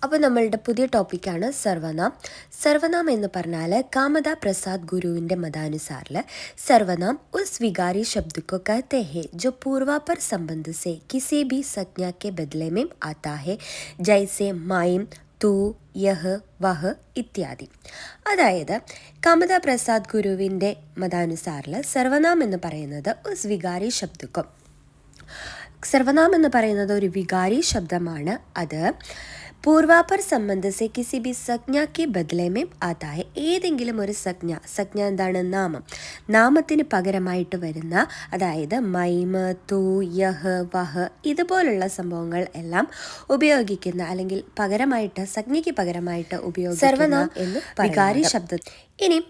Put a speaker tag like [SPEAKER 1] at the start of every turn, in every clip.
[SPEAKER 1] അപ്പോൾ നമ്മളുടെ പുതിയ ടോപ്പിക്കാണ് സർവനാം. സർവനാം എന്ന് പറഞ്ഞാൽ कामदा प्रसाद गुरुविൻ്റെ मतानुसार सर्वनाम उस विकारी शब्द को कहते हैं जो पूर्वापर संबंध से किसी भी संज्ञा के बदले में आता है, जैसे माइम, तू, यह, वह ഇത്യാദി. അതായത് കാമദ പ്രസാദ് ഗുരുവിൻ്റെ മതാനുസാറിൽ സർവനാം എന്ന് പറയുന്നത് ഉസ് വികാരി ശബ്ദക്കും, സർവനാം എന്ന് പറയുന്നത് ഒരു വികാരി ശബ്ദമാണ്. അത് പൂർവാപർ സംബന്ധസെ കിസി ബി സംജ്ഞാക്ക് ബദലേമേ ആത്താഹെ, ഏതെങ്കിലും ഒരു സംജ്ഞ എന്താണ്? നാമം. നാമത്തിന് പകരമായിട്ട് വരുന്ന, അതായത് മൈമ്, തൂ, യഹ്, വഹ് ഇതുപോലുള്ള സംഭവങ്ങൾ എല്ലാം ഉപയോഗിക്കുന്ന അല്ലെങ്കിൽ പകരമായിട്ട് സംജ്ഞയ്ക്ക് പകരമായിട്ട് ഉപയോഗിക്കുന്ന സർവനാം എന്ന് വികാരി ശബ്ദം. ഇനി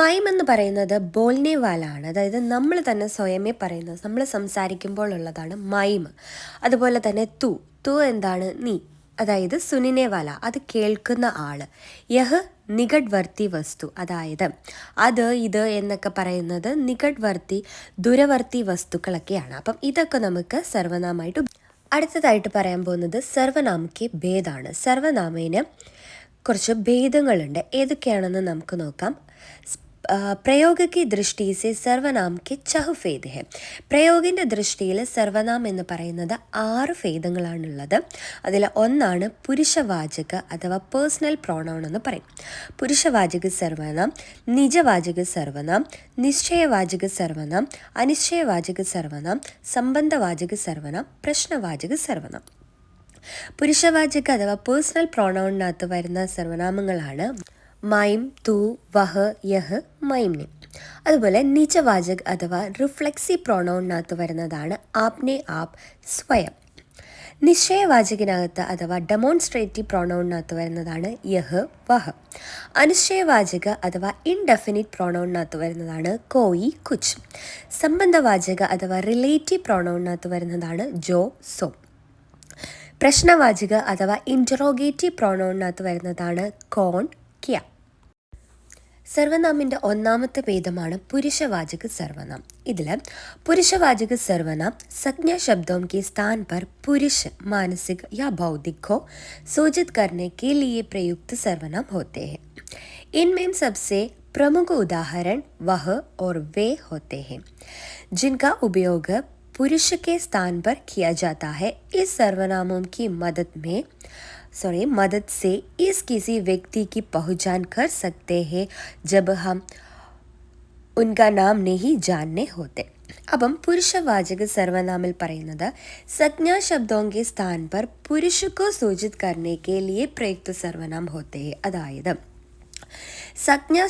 [SPEAKER 1] മൈം എന്ന് പറയുന്നത് ബോൾനെ വാലാണ്, അതായത് നമ്മൾ തന്നെ സ്വയമേ പറയുന്നത്, നമ്മൾ സംസാരിക്കുമ്പോൾ ഉള്ളതാണ് മൈം. അതുപോലെ തന്നെ തു എന്താണ്? നീ, അതായത് സുനിനെ വാല, അത് കേൾക്കുന്ന ആള്. യഹ് നികട്വർത്തി വസ്തു, അതായത് അത്, ഇത് എന്നൊക്കെ പറയുന്നത് നികട്വർത്തി, ദൂരവർത്തി വസ്തുക്കളൊക്കെയാണ്. അപ്പം ഇതൊക്കെ നമുക്ക് സർവനാമായിട്ട്. അടുത്തതായിട്ട് പറയാൻ പോകുന്നത് സർവനാമയ്ക്ക് ഭേദമാണ്. സർവനാമേന് കുറച്ച് ഭേദങ്ങളുണ്ട്. ഏതൊക്കെയാണെന്ന് നമുക്ക് നോക്കാം. പ്രയോഗ की दृष्टि से സർവനാം के छह भेद है. പ്രയോഗിൻ്റെ ദൃഷ്ടിയിൽ സർവനാം എന്ന് പറയുന്നത് 6 ഭേദങ്ങളാണുള്ളത്. അതിൽ ഒന്നാണ് പുരുഷവാചക അഥവാ പേഴ്സണൽ പ്രോണൗൺ എന്ന് പറയും. പുരുഷവാചക സർവനാം, നിജവാചക സർവനാം, നിശ്ചയവാചക സർവനാം, അനിശ്ചയവാചക സർവനാം, സംബന്ധവാചക സർവനാം, പ്രശ്നവാചക സർവനാം. പുരുഷവാചക അഥവാ പേഴ്സണൽ പ്രോണൗണിനകത്ത് വരുന്ന സർവനാമങ്ങളാണ് മൈം, തൂ, വഹ്, യഹ്, മൈംനെ. അതുപോലെ നിജവാചക് അഥവാ റിഫ്ലെക്സീവ് പ്രോണൗണിനകത്ത് വരുന്നതാണ് ആപ്നെ, ആപ്, സ്വയം. നിശ്ചയവാചകിനകത്ത് അഥവാ ഡെമോൺസ്ട്രേറ്റീവ് പ്രോണൗണിനകത്ത് വരുന്നതാണ് യഹ്, വഹ്. അനിശ്ചയവാചക അഥവാ ഇൻഡെഫിനിറ്റ് പ്രോണൗണിനകത്ത് വരുന്നതാണ് കോയി, കുച്ച്. സംബന്ധവാചക അഥവാ റിലേറ്റീവ് പ്രോണൗണിനകത്ത് വരുന്നതാണ് ജോ, സോ. പ്രശ്നവാചക അഥവാ ഇൻറ്ററോഗേറ്റീവ് പ്രോണൗണിനകത്ത് വരുന്നതാണ് കോൺ, ക്യ. സർവനാമിൻ്റെ ഒന്നാമത്തെ ഭേദമാണ് പുരുഷവാചക സർവനാം. ഇതിൽ പുരുഷവാചക സർവനാം संज्ञा शब्दों के स्थान पर पुरुष मानसिक या बौद्धिक को सूचित करने के लिए प्रयुक्त सर्वनाम होते हैं. इनमें सबसे प्रमुख उदाहरण वह और वे होते हैं जिनका उपयोग पुरुष के स्थान पर किया जाता है. इस सर्वनामों की मदद से इस किसी व्यक्ति की पहचान कर सकते हैं जब हम उनका नाम नहीं जानने होते. അപ്പം പുരുഷവാചക സർവനാമിൽ പറയുന്നത് संज्ञा शब्दों के स्थान पर पुरुष को सूचित करने के लिए प्रयुक्त सर्वनाम होते हैं. അതായത് സംജ്ഞാ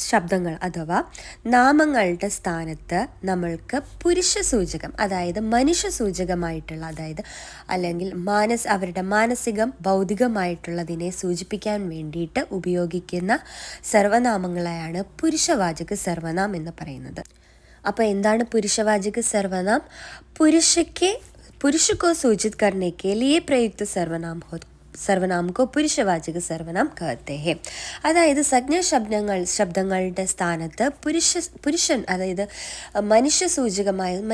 [SPEAKER 1] ശബ്ദങ്ങൾ അഥവാ നാമങ്ങളുടെ സ്ഥാനത്ത് നമ്മൾക്ക് പുരുഷ സൂചകം, അതായത് മനുഷ്യ സൂചകമായിട്ടുള്ള, അതായത് അല്ലെങ്കിൽ അവരുടെ മാനസികം, ഭൗതികമായിട്ടുള്ളതിനെ സൂചിപ്പിക്കാൻ വേണ്ടിയിട്ട് ഉപയോഗിക്കുന്ന സർവനാമങ്ങളെയാണ് പുരുഷവാചക സർവനാം എന്ന് പറയുന്നത്. അപ്പോൾ എന്താണ് പുരുഷവാചക സർവനാം? पुरुष को सूचित करने के लिए प्रयुक्त സർവനാം को പുരുഷവാചക സർവനാം कहते हैं. അതായത് സംജ്ഞാ ശബ്ദങ്ങളുടെ സ്ഥാനത്ത് പുരുഷൻ, അതായത്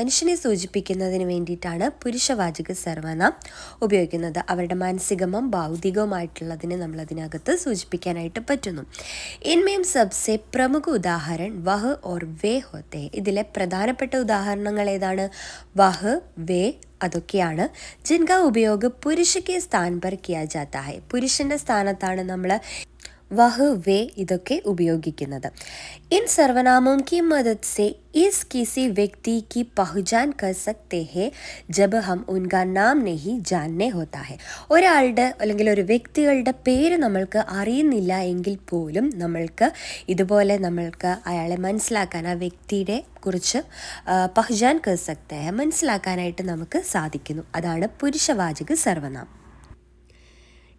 [SPEAKER 1] മനുഷ്യനെ സൂചിപ്പിക്കുന്നതിന് വേണ്ടിയിട്ടാണ് പുരുഷവാചക സർവനാം ഉപയോഗിക്കുന്നത്. അവരുടെ മാനസികവും ഭൗതികവുമായിട്ടുള്ളതിനെ നമ്മളതിനകത്ത് സൂചിപ്പിക്കാനായിട്ട് പറ്റുന്നു. ഇൻമേം സബ്സെ പ്രമുഖ ഉദാഹരൺ വഹ് ഓർ വേ ഹോത്തെ. ഇതിലെ പ്രധാനപ്പെട്ട ഉദാഹരണങ്ങൾ ഏതാണ്? വഹ്, വേ അതൊക്കെയാണ്. ജിൻകാ ഉപയോഗ പുരുഷയ്ക്ക് സ്ഥാൻ പർ കിയാ ജാത്താ ഹൈ. പുരുഷൻ്റെ സ്ഥാനത്താണ് നമ്മൾ വഹ്, വേ ഇതൊക്കെ ഉപയോഗിക്കുന്നത്. इन सर्वनामों की मदद से इस किसी व्यक्ति की पहचान कर सकते हैं जब हम उनका नाम नहीं जानने होता है. ഒരാളുടെ അല്ലെങ്കിൽ ഒരു വ്യക്തികളുടെ പേര് നമ്മൾക്ക് അറിയുന്നില്ല എങ്കിൽ പോലും നമ്മൾക്ക് ഇതുപോലെ നമ്മൾക്ക് അയാളെ മനസ്സിലാക്കാൻ, ആ വ്യക്തിയുടെ കുറിച്ച് പഹ്ചാൻ കർ സക്തേ ഹെ, മനസ്സിലാക്കാനായിട്ട് നമുക്ക് സാധിക്കുന്നു. അതാണ് പുരുഷവാചക സർവനാം.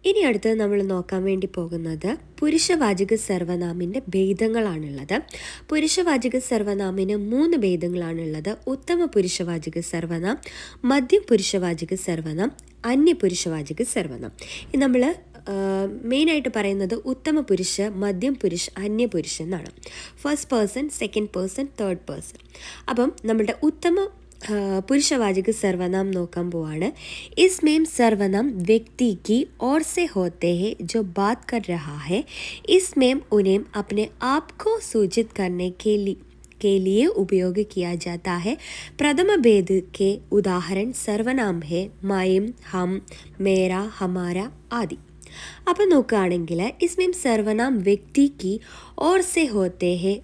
[SPEAKER 1] ഇനി അടുത്തത് നമ്മൾ നോക്കാൻ വേണ്ടി പോകുന്നത് പുരുഷവാചക സർവനാമിൻ്റെ ഭേദങ്ങളാണുള്ളത്. പുരുഷവാചക സർവനാമിന് 3 ഭേദങ്ങളാണുള്ളത്. ഉത്തമ പുരുഷവാചക സർവനാം, മധ്യം പുരുഷവാചക സർവനാം, അന്യപുരുഷവാചക സർവനാം. നമ്മൾ മെയിനായിട്ട് പറയുന്നത് ഉത്തമ പുരുഷ, മധ്യം പുരുഷ, അന്യപുരുഷ എന്നാണ്. First person, second person, third person. അപ്പം നമ്മളുടെ ഉത്തമ पुरुषवाचक सर्वनाम नोക്കാൻ പോവാണ്. इसमें सर्वनाम व्यक्ति की ओर से होते हैं जो बात कर रहा है. इसमें उन्हें अपने आप को सूचित करने के लिए उपयोग किया जाता है. प्रथम भेद के उदाहरण सर्वनाम है माയും हम मेरा हमारा आदि. അപ്പം നോക്കുകയാണെങ്കിൽ इसमें सर्वनाम व्यक्ति की ओर से होते हैं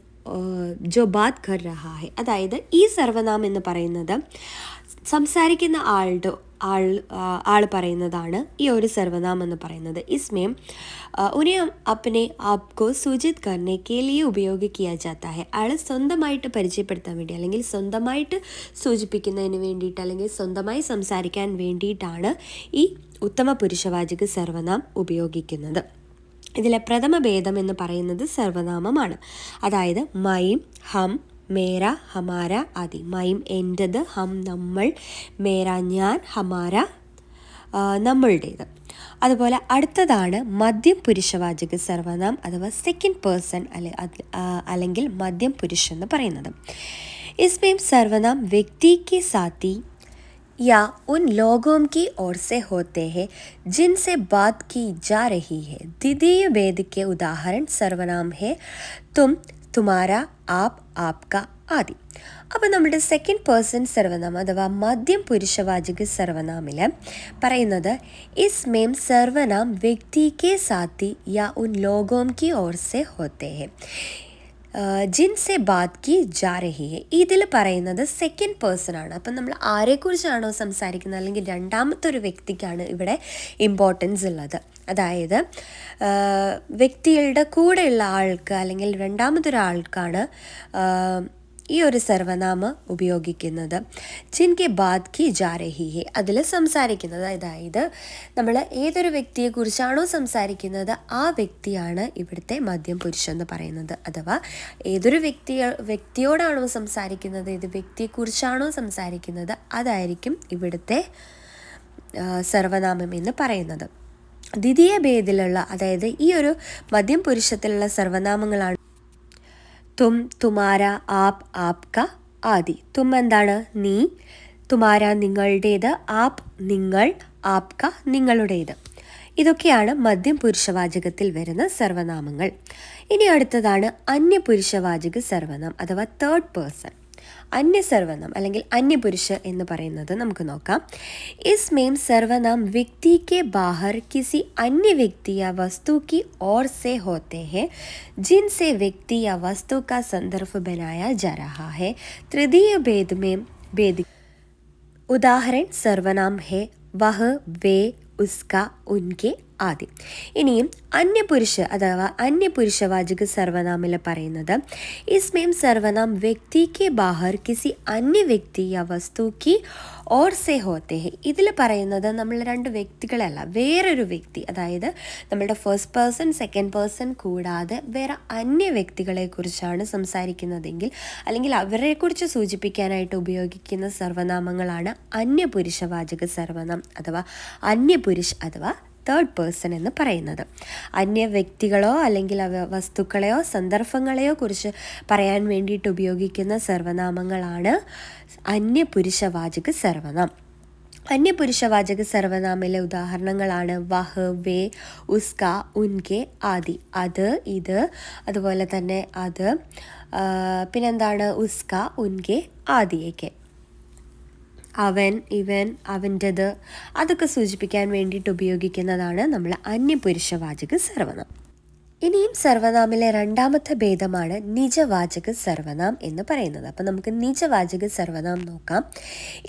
[SPEAKER 1] जो बात कर रहा है. അതായത് ഈ സർവനാം എന്ന് പറയുന്നത് സംസാരിക്കുന്ന ആൾ പറയുന്നതാണ് ഈ ഒരു സർവനാം എന്ന് പറയുന്നത്. इसमें उन्हें अपने आप को सूचित करने के लिए उपयोग किया जाता है. അയാൾ സ്വന്തമായിട്ട് പരിചയപ്പെടുത്താൻ വേണ്ടി അല്ലെങ്കിൽ സ്വന്തമായിട്ട് സൂചിപ്പിക്കുന്നതിന് വേണ്ടിയിട്ട് അല്ലെങ്കിൽ സ്വന്തമായി സംസാരിക്കാൻ വേണ്ടിയിട്ടാണ് ഈ ഉത്തമ പുരുഷവാചക സർവനാം ഉപയോഗിക്കുന്നത്. ഇതിലെ പ്രഥമ ഭേദം എന്ന് പറയുന്നത് സർവനാമമാണ്. അതായത് മൈം ഹം മേര ഹമാര ആദി. മൈം എൻ്റെത്, ഹം നമ്മൾ, മേര ഞാൻ, ഹമാര നമ്മളുടേത്. അതുപോലെ അടുത്തതാണ് മധ്യം പുരുഷവാചക സർവനാം അഥവാ സെക്കൻഡ് പേഴ്സൺ അല്ലെങ്കിൽ മധ്യം പുരുഷൻ എന്ന് പറയുന്നത്. इसमें सर्वनाम व्यक्ति के साथी या उन लोगों की ओर से होते हैं जिनसे बात की जा रही है. द्वितीय भेद के उदाहरण सर्वनाम है तुम, तुम्हारा, आप, आपका आदि. അപ്പോൾ നമ്മുടെ സെക്കൻഡ് പേഴ്സൺ സർവനാം അഥവാ മധ്യം പുരുഷവാചക സർവനാമിൽ പറയുന്നത് इसमें सर्वनाम व्यक्ति के साथी या उन लोगों की ओर से होते हैं ജിൻസെ ബാത് കി ജാ രഹി ഹെ. ഇതിൽ പറയുന്നത് സെക്കൻഡ് പേഴ്സൺ ആണ്. അപ്പം നമ്മൾ ആരെക്കുറിച്ചാണോ സംസാരിക്കുന്നത് അല്ലെങ്കിൽ രണ്ടാമത്തെ ഒരു വ്യക്തിക്കാണ് ഇവിടെ ഇമ്പോർട്ടൻസ് ഉള്ളത്. അതായത് വ്യക്തികളുടെ കൂടെയുള്ള ആൾക്ക് അല്ലെങ്കിൽ രണ്ടാമതൊരാൾക്കാണ് ഈ ഒരു സർവനാമം ഉപയോഗിക്കുന്നത്. ജിൻകെ ബാത് കി ജാ രഹി ഹെ അതിൽ സംസാരിക്കുന്നത്. അതായത് നമ്മൾ ഏതൊരു വ്യക്തിയെക്കുറിച്ചാണോ സംസാരിക്കുന്നത് ആ വ്യക്തിയാണ് ഇവിടുത്തെ മധ്യം പുരുഷൻ എന്ന് പറയുന്നത്. അഥവാ ഏതൊരു വ്യക്തിയോടാണോ സംസാരിക്കുന്നത്, ഏത് വ്യക്തിയെക്കുറിച്ചാണോ സംസാരിക്കുന്നത് അതായിരിക്കും ഇവിടുത്തെ സർവനാമം എന്ന് പറയുന്നത്. ദ്വിതീയ ഭേദിലുള്ള അതായത് ഈ ഒരു മധ്യം പുരുഷത്തിലുള്ള സർവനാമങ്ങളാണ് തും, തുമാര, ആപ്, ആപ്ക ആദി. തും എന്താണ് നീ, തുമാര നിങ്ങളുടേത്, ആപ് നിങ്ങൾ, ആപ്ക നിങ്ങളുടേത്. ഇതൊക്കെയാണ് മധ്യം പുരുഷവാചകത്തിൽ വരുന്ന സർവനാമങ്ങൾ. ഇനി അടുത്തതാണ് അന്യപുരുഷവാചക സർവനാം അഥവാ തേർഡ് പേഴ്സൺ. अन्य सर्वनाम അല്ലെങ്കിൽ अन्यपुरुष എന്ന് പറയുന്നത് നമുക്ക് നോക്കാം. इसमें सर्वनाम व्यक्ति के बाहर किसी अन्य व्यक्ति या वस्तु की ओर से होते हैं जिनसे व्यक्ति या वस्तु का संदर्भ बनाया जा रहा है. तृतीय भेद में भेद उदाहरण सर्वनाम है वह, वे, उसका, उनके ആദി. ഇനിയും അന്യപുരുഷ അഥവാ അന്യപുരുഷവാചക സർവനാമിൽ പറയുന്നത് इसमें सर्वनाम व्यक्ति के बाहर किसी अन्य व्यक्ति या वस्तु की ओर से होते हैं. ഇതിൽ പറയുന്നത് നമ്മൾ രണ്ട് വ്യക്തികളല്ല, വേറൊരു വ്യക്തി, അതായത് നമ്മുടെ ഫസ്റ്റ് പേഴ്സൺ സെക്കൻഡ് പേഴ്സൺ കൂടാതെ വേറെ അന്യ വ്യക്തികളെ കുറിച്ചാണ് സംസാരിക്കുന്നതെങ്കിൽ അല്ലെങ്കിൽ അവരെക്കുറിച്ച് സൂചിപ്പിക്കാനായിട്ട് ഉപയോഗിക്കുന്ന സർവനാമങ്ങളാണ് അന്യപുരുഷവാചക സർവനാം അഥവാ അന്യപുരുഷ് അഥവാ തേർഡ് പേഴ്സൺ എന്ന് പറയുന്നത്. അന്യ വ്യക്തികളോ അല്ലെങ്കിൽ വസ്തുക്കളെയോ സന്ദർഭങ്ങളെയോ കുറിച്ച് പറയാൻ വേണ്ടിയിട്ട് ഉപയോഗിക്കുന്ന സർവനാമങ്ങളാണ് അന്യപുരുഷവാചക സർവനാം. അന്യപുരുഷവാചക സർവനാമിലെ ഉദാഹരണങ്ങളാണ് വഹ്, വേ, ഉസ്ക, ഉൻകെ ആദി. അത്, ഇത്, അതുപോലെ തന്നെ അത്, പിന്നെന്താണ് ഉസ്ക, ഉൻകെ ആദിയൊക്കെ. അവൻ, ഇവൻ, അവൻ്റെത് അതൊക്കെ സൂചിപ്പിക്കാൻ വേണ്ടിയിട്ട് ഉപയോഗിക്കുന്നതാണ് നമ്മൾ അന്യപുരുഷവാചക സർവനാം. ഇനിയും സർവനാമിലെ രണ്ടാമത്തെ ഭേദമാണ് നിജവാചക സർവനാം എന്ന് പറയുന്നത്. അപ്പം നമുക്ക് നിജവാചക സർവനാം നോക്കാം.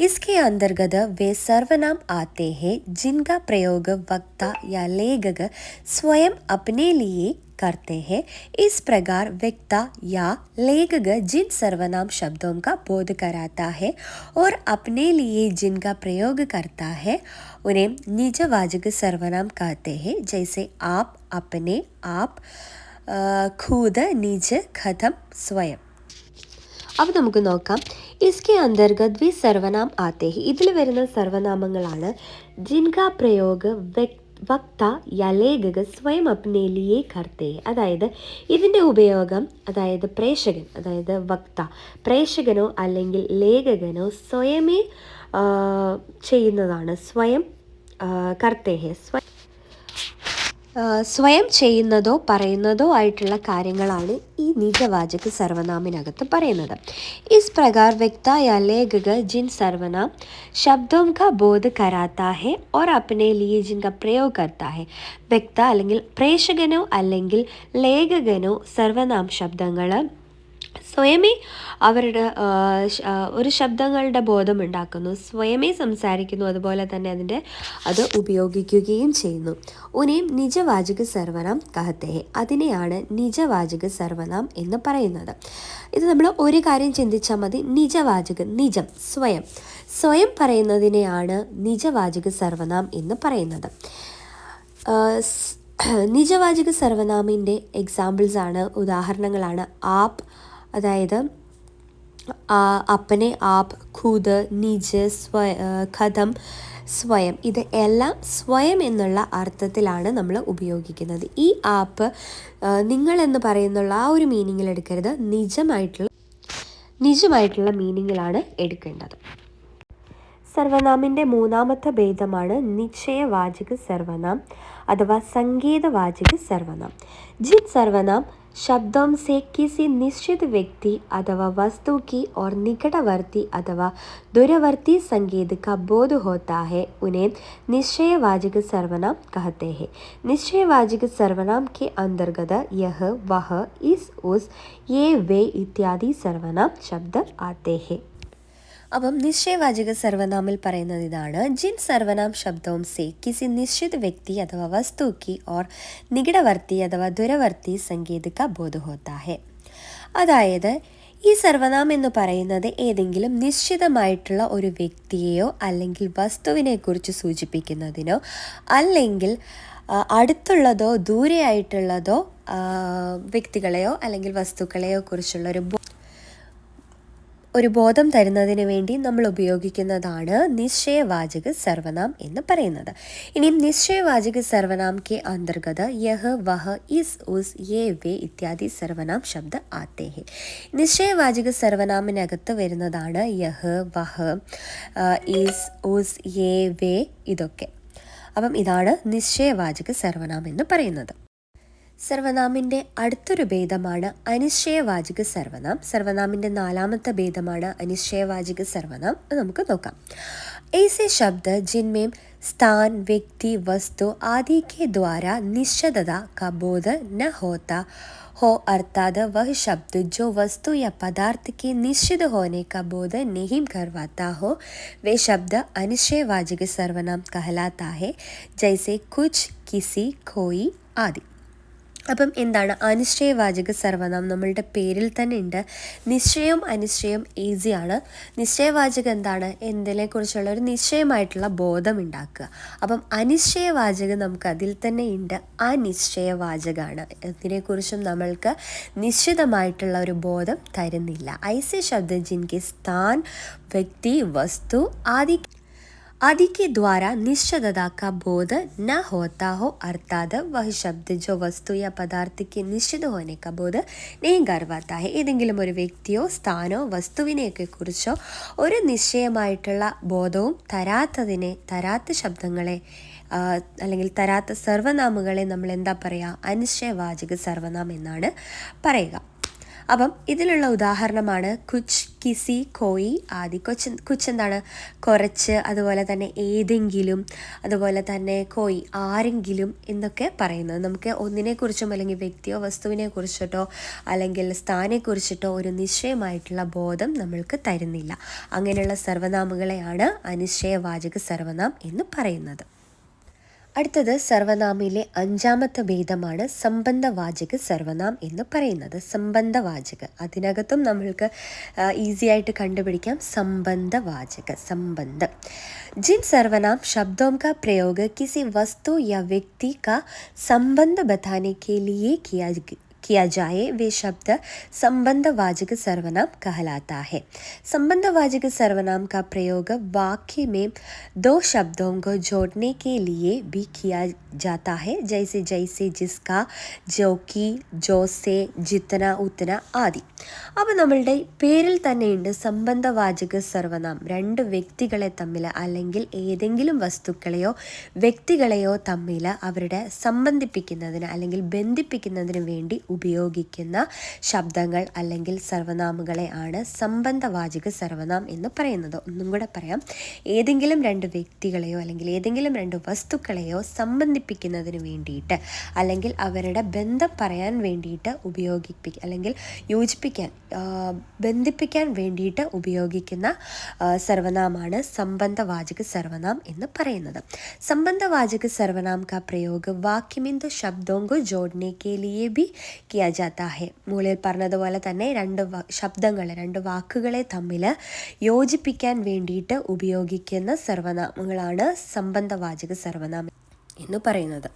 [SPEAKER 1] इसके अंतर्गत वे सर्वनाम आते हैं जिनका प्रयोग वक्ता या लेखक स्वयं अपने लिए करते हैं. इस प्रकार वक्ता या लेखक जिन सर्वनाम शब्दों का बोध कराता है और अपने लिए जिनका प्रयोग करता है उन्हें निजवाचक सर्वनाम कहते हैं. जैसे आप, अपने, आप, खुद, निज, खत्म, स्वयं. अब നമുക്ക് നോക്കാം. इसके अंतर्गत भी सर्वनाम आते हैं. ഇതിൽ വരുന്ന സർവനാമങ്ങളാണ് जिनका प्रयोग വക്ത യാ ലേഖക സ്വയം അപ്നെ ലിയേ കർത്തേ. അതായത് ഇതിൻ്റെ ഉപയോഗം, അതായത് പ്രേക്ഷകൻ, അതായത് വക്ത, പ്രേക്ഷകനോ അല്ലെങ്കിൽ ലേഖകനോ സ്വയമേ ചെയ്യുന്നതാണ്. സ്വയം കർത്തേഹെ, സ്വയം ചെയ്യുന്നതോ പറയുന്നതോ ആയിട്ടുള്ള കാര്യങ്ങളാണ് ഈ നിജവാചക സർവനാമിനകത്ത് പറയുന്നത്. ഇസ് പ്രകാർ വ്യക്ത യാ ലേഖക जिन सर्वनाम शब्दों का बोध कराता है और अपने लिए जिनका प्रयोग करता है. വ്യക്ത അല്ലെങ്കിൽ പ്രേക്ഷകനോ അല്ലെങ്കിൽ ലേഖകനോ സർവനാം ശബ്ദങ്ങൾ സ്വയമേ അവരുടെ ഒരു ശബ്ദങ്ങളുടെ ബോധമുണ്ടാക്കുന്നു, സ്വയമേ സംസാരിക്കുന്നു, അതുപോലെ തന്നെ അത് ഉപയോഗിക്കുകയും ചെയ്യുന്നു. ഉനേം നിജവാചക സർവനാം കഹത്തെ, അതിനെയാണ് നിജവാചക സർവനാം എന്ന് പറയുന്നത്. ഇത് നമ്മൾ ഒരു കാര്യം ചിന്തിച്ചാൽ മതി. നിജവാചക, നിജം, സ്വയം, സ്വയം പറയുന്നതിനെയാണ് നിജവാചക സർവനാം എന്ന് പറയുന്നത്. നിജവാചക സർവനാമിൻ്റെ എക്സാമ്പിൾസാണ്, ഉദാഹരണങ്ങളാണ് ആപ്പ്, അതായത് അപ്പനെ, ആപ്പ്, ഖുദ്, നിജ്, ഖദം, സ്വയം. ഇത് എല്ലാം സ്വയം എന്നുള്ള അർത്ഥത്തിലാണ് നമ്മൾ ഉപയോഗിക്കുന്നത്. ഈ ആപ്പ് നിങ്ങൾ എന്ന് പറയുന്നുള്ള ആ ഒരു മീനിങ്ങിൽ എടുക്കരുത്, നിജമായിട്ടുള്ള മീനിങ്ങിലാണ് എടുക്കേണ്ടത്. സർവനാമിൻ്റെ മൂന്നാമത്തെ ഭേദമാണ് നിശ്ചയവാചക സർവനാം अथवा संकेतवाचक सर्वनाम. जिन सर्वनाम शब्दों से किसी निश्चित व्यक्ति अथवा वस्तु की और निकटवर्ती अथवा दूरवर्ती संकेत का बोध होता है उन्हें निश्चयवाचक सर्वनाम कहते हैं. निश्चयवाचक सर्वनाम के अंतर्गत यह, वह, इस, उस, ये, वे इत्यादि सर्वनाम शब्द आते हैं. അപ്പം നിശ്ചയവാചക സർവനാമിൽ പറയുന്നത് ഇതാണ്: ജിൻ സർവനാം ശബ്ദവും സേ കിസി നിശ്ചിത വ്യക്തി അഥവാ വസ്തു की और നികടവർത്തി അഥവാ ദൂരവർത്തി സംകേത് का बोध होता है. അതായത് ഈ സർവനാം എന്ന് പറയുന്നത് ഏതെങ്കിലും നിശ്ചിതമായിട്ടുള്ള ഒരു വ്യക്തിയെയോ അല്ലെങ്കിൽ വസ്തുവിനെ കുറിച്ച് സൂചിപ്പിക്കുന്നതിനോ അല്ലെങ്കിൽ അടുത്തുള്ളതോ ദൂരെയായിട്ടുള്ളതോ വ്യക്തികളെയോ അല്ലെങ്കിൽ വസ്തുക്കളെയോ കുറിച്ചുള്ള ഒരു ബോധം തരുന്നതിന് വേണ്ടി നമ്മൾ ഉപയോഗിക്കുന്നതാണ് നിശ്ചയവാചക സർവനാം എന്ന് പറയുന്നത്. ഇനിയും നിശ്ചയവാചക സർവനാം കെ അന്തർഗത യഹ്, വഹ്, ഇസ്, ഉസ്, യേ, വേ ഇത്യാദി സർവനാം ശബ്ദ ആത്തെ ഹെ. നിശ്ചയവാചക സർവനാമിനകത്ത് വരുന്നതാണ് യഹ്, വഹ്, ഇസ്, ഉസ്, യേ, വേ ഇതൊക്കെ. അപ്പം ഇതാണ് നിശ്ചയവാചക സർവനാം എന്ന് പറയുന്നത്. സർവനാമിൻ്റെ അടുത്തൊരു ഭേദമാണ് അനിശ്ചയവാചക സർവനാം. സർവനാമിൻ്റെ നാലാമത്തെ ഭേദമാണ് അനിശ്ചയവാചക സർവനാം. നമുക്ക് നോക്കാം. ऐसे शब्द जिनमें स्थान, व्यक्ति, वस्तु आदि के द्वारा निश्चितता का बोध न होता हो, अर्थात वह शब्द जो वस्तु या पदार्थ के निश्चित होने का बोध नहीं करवाता हो, वे शब्द अनिश्चयवाचक सर्वनाम कहलाता है. जैसे कुछ, किसी, कोई आदि. അപ്പം എന്താണ് അനിശ്ചയവാചക സർവനാം? നമ്മളുടെ പേരിൽ തന്നെ ഉണ്ട്. നിശ്ചയവും അനിശ്ചയം ഈസിയാണ്. നിശ്ചയവാചകം എന്താണ്? എന്തിനെക്കുറിച്ചുള്ള ഒരു നിശ്ചയമായിട്ടുള്ള ബോധം ഉണ്ടാക്കുക. അപ്പം അനിശ്ചയവാചകം നമുക്ക് അതിൽ തന്നെ ഉണ്ട്. അനിശ്ചയവാചകമാണ്. ഇതിനെക്കുറിച്ചും നമ്മൾക്ക് നിശ്ചിതമായിട്ടുള്ള ഒരു ബോധം തരുന്നില്ല. ഐസെ ശബ്ദ ജിൻകെ സ്ഥാൻ, വ്യക്തി, വസ്തു आदि के द्वारा निश्चितता का बोध न होता हो, अर्थात वह शब्द जो वस्तु या पदार्थ के निश्चित होने का बोध नहीं करवाता है. ഏതെങ്കിലും ഒരു വ്യക്തിയോ സ്ഥാനോ വസ്തുവിനെയൊക്കെ കുറിച്ചോ ഒരു നിശ്ചയമായിട്ടുള്ള ബോധവും തരാത്ത ശബ്ദങ്ങളെ അല്ലെങ്കിൽ തരാത്ത സർവനാമങ്ങളെ നമ്മൾ എന്താ പറയുക? അനിശ്ചയവാചക സർവനാം എന്നാണ് പറയുക. അപ്പം ഇതിലുള്ള ഉദാഹരണമാണ് കുച്ച്, കിസി, കോയി ആദി. കുച്ച് എന്താണ്? കുറച്ച്, അതുപോലെ തന്നെ ഏതെങ്കിലും, അതുപോലെ തന്നെ കോയി ആരെങ്കിലും എന്നൊക്കെ പറയുന്നത്. നമുക്ക് ഒന്നിനെക്കുറിച്ചും അല്ലെങ്കിൽ വ്യക്തിയോ വസ്തുവിനെ കുറിച്ചിട്ടോ അല്ലെങ്കിൽ സ്ഥാനെക്കുറിച്ചിട്ടോ ഒരു നിശ്ചയമായിട്ടുള്ള ബോധം നമ്മൾക്ക് തരുന്നില്ല. അങ്ങനെയുള്ള സർവനാമങ്ങളെയാണ് അനിശ്ചയവാചക സർവനാം എന്ന് പറയുന്നത്. അടുത്തത് സർവനാമിലെ അഞ്ചാമത്തെ ഭേദമാണ് സംബന്ധവാചക സർവനാം എന്ന് പറയുന്നത്. സംബന്ധവാചക, അതിനകത്തും നമ്മൾക്ക് ഈസി ആയിട്ട് കണ്ടുപിടിക്കാം. സംബന്ധവാചക, സംബന്ധ. जिन सर्वनाम शब्दों का प्रयोग किसी वस्तु या व्यक्ति का संबंध बताने के लिए किया जाए वे शब्द संबंधवाचक सर्वनाम कहलाता है। संबंधवाचक सर्वनाम का प्रयोग वाक्य में दो शब्दों को जोड़ने के लिए भी किया जाता है, जैसे जैसे, जिसका, जो कि, जो से, जितना उतना ആദി. അപ്പോൾ നമ്മളുടെ പേരിൽ തന്നെയുണ്ട് സംബന്ധവാചക സർവനാം. രണ്ട് വ്യക്തികളെ തമ്മിൽ അല്ലെങ്കിൽ ഏതെങ്കിലും വസ്തുക്കളെയോ വ്യക്തികളെയോ തമ്മിൽ അവരുടെ സംബന്ധിപ്പിക്കുന്നതിന് അല്ലെങ്കിൽ ബന്ധിപ്പിക്കുന്നതിന് വേണ്ടി ഉപയോഗിക്കുന്ന ശബ്ദങ്ങൾ അല്ലെങ്കിൽ സർവനാമങ്ങളെ ആണ് സംബന്ധവാചക സർവനാം എന്ന് പറയുന്നത്. ഒന്നും കൂടെ പറയാം. ഏതെങ്കിലും രണ്ട് വ്യക്തികളെയോ അല്ലെങ്കിൽ ഏതെങ്കിലും രണ്ട് വസ്തുക്കളെയോ സംബന്ധിപ്പിക്കുന്നതിന് വേണ്ടിയിട്ട് അല്ലെങ്കിൽ അവരുടെ ബന്ധം പറയാൻ വേണ്ടിയിട്ട് അല്ലെങ്കിൽ യോജിപ്പിക്കാൻ ബന്ധിപ്പിക്കാൻ വേണ്ടിയിട്ട് ഉപയോഗിക്കുന്ന സർവനാമാണ് സംബന്ധവാചക സർവനാം എന്ന് പറയുന്നത്. സംബന്ധവാചക സർവനാം का प्रयोग वाक्य में दो शब्दों को जोड़ने के लिए भी किया जाता है. മുകളിൽ പറഞ്ഞതുപോലെ തന്നെ രണ്ട് വാക്കുകളെ തമ്മിൽ യോജിപ്പിക്കാൻ വേണ്ടിയിട്ട് ഉപയോഗിക്കുന്ന സർവനാമങ്ങളാണ് സംബന്ധവാചക സർവനാം എന്ന് പറയുന്നത്.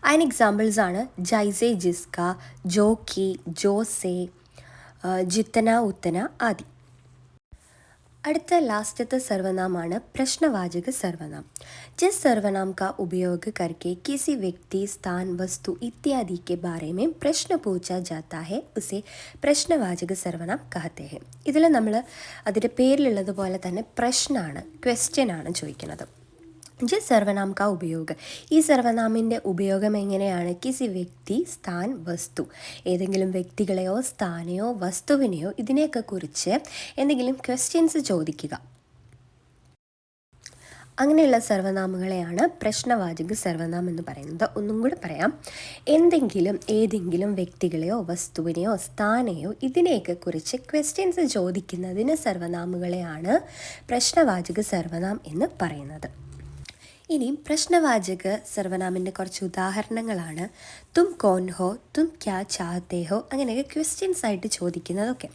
[SPEAKER 1] അതിന് എക്സാമ്പിൾസ് ആണ് ജൈസെ, ജിസ്ക, ജോ की, जो से, जितना उतना आदि. അടുത്ത ലാസ്റ്റത്തെ സർവനാമാണ് പ്രശ്നവാചക സർവനാം. जिस सर्वनाम का उपयोग करके किसी व्यक्ति, स्थान, वस्तु इत्यादि के बारे में प्रश्न पूछा जाता है उसे പ്രശ്നവാചക സർവനാം कहते हैं. ഇതിൽ നമ്മൾ അതിൻ്റെ പേരിലുള്ളതുപോലെ തന്നെ പ്രശ്നമാണ്, ക്വസ്റ്റ്യൻ ആണ് ചോദിക്കുന്നത്. जिस सर्वनाम का उपयोग, ഈ സർവനാമിൻ്റെ ഉപയോഗം എങ്ങനെയാണ്? കിസി വ്യക്തി, സ്ഥാൻ, വസ്തു, ഏതെങ്കിലും വ്യക്തികളെയോ സ്ഥാനെയോ വസ്തുവിനെയോ ഇതിനെയൊക്കെ കുറിച്ച് എന്തെങ്കിലും ക്വസ്റ്റ്യൻസ് ചോദിക്കുക. അങ്ങനെയുള്ള സർവനാമങ്ങളെയാണ് പ്രശ്നവാചക സർവനാം എന്ന് പറയുന്നത്. ഒന്നും കൂടെ പറയാം. ഏതെങ്കിലും വ്യക്തികളെയോ വസ്തുവിനെയോ സ്ഥാനെയോ ഇതിനെയൊക്കെ കുറിച്ച് ക്വസ്റ്റ്യൻസ് ചോദിക്കുന്നതിന് സർവനാമങ്ങളെയാണ് പ്രശ്നവാചക സർവനാം എന്ന് പറയുന്നത്. ഇനി പ്രശ്നവാചക സർവനാമിൻ്റെ കുറച്ച് ഉദാഹരണങ്ങളാണ്. തും കോൺ ഹോ, തും ക്യാ ചാഹത്തെ ഹോ, അങ്ങനെയൊക്കെ ക്വസ്റ്റ്യൻസ് ആയിട്ട് ചോദിക്കുന്നതൊക്കെ.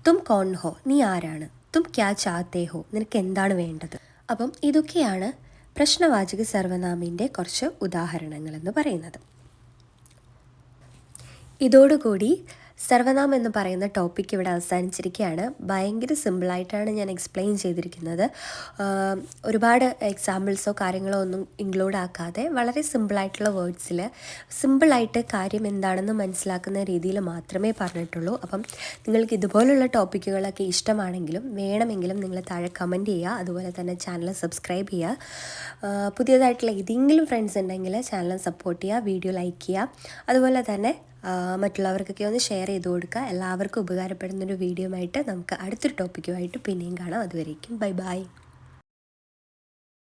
[SPEAKER 1] തും കോൺ ഹോ, നീ ആരാണ്? തും ക്യാ ചാഹത്തെ ഹോ, നിനക്ക് എന്താണ് വേണ്ടത്? അപ്പം ഇതൊക്കെയാണ് പ്രശ്നവാചക സർവനാമിൻ്റെ കുറച്ച് ഉദാഹരണങ്ങളെന്ന് പറയുന്നത്. ഇതോടുകൂടി സർവനാം എന്ന് പറയുന്ന ടോപ്പിക്ക് ഇവിടെ അവസാനിച്ചിരിക്കുകയാണ്. ഭയങ്കര സിമ്പിളായിട്ടാണ് ഞാൻ എക്സ്പ്ലെയിൻ ചെയ്തിരിക്കുന്നത്. ഒരുപാട് എക്സാമ്പിൾസോ കാര്യങ്ങളോ ഒന്നും ഇൻക്ലൂഡ് ആക്കാതെ വളരെ സിമ്പിളായിട്ടുള്ള വേർഡ്സിൽ സിമ്പിളായിട്ട് കാര്യം എന്താണെന്ന് മനസ്സിലാക്കുന്ന രീതിയിൽ മാത്രമേ പറഞ്ഞിട്ടുള്ളൂ. അപ്പം നിങ്ങൾക്ക് ഇതുപോലുള്ള ടോപ്പിക്കുകളൊക്കെ ഇഷ്ടമാണെങ്കിലും വേണമെങ്കിലും നിങ്ങൾ താഴെ കമൻറ്റ് ചെയ്യുക. അതുപോലെ തന്നെ ചാനൽ സബ്സ്ക്രൈബ് ചെയ്യുക. പുതിയതായിട്ടുള്ള ഏതെങ്കിലും ഫ്രണ്ട്സ് ഉണ്ടെങ്കിൽ ചാനൽ സപ്പോർട്ട് ചെയ്യുക, വീഡിയോ ലൈക്ക് ചെയ്യുക. അതുപോലെ തന്നെ മറ്റുള്ളവർക്കൊക്കെ ഒന്ന് ഷെയർ ചെയ്ത് കൊടുക്കുക. എല്ലാവർക്കും ഉപകാരപ്പെടുന്നൊരു വീഡിയോ ആയിട്ട് നമുക്ക് അടുത്തൊരു ടോപ്പിക്കുമായിട്ട് പിന്നെയും കാണാം. അതുവരേക്കും ബൈ ബൈ.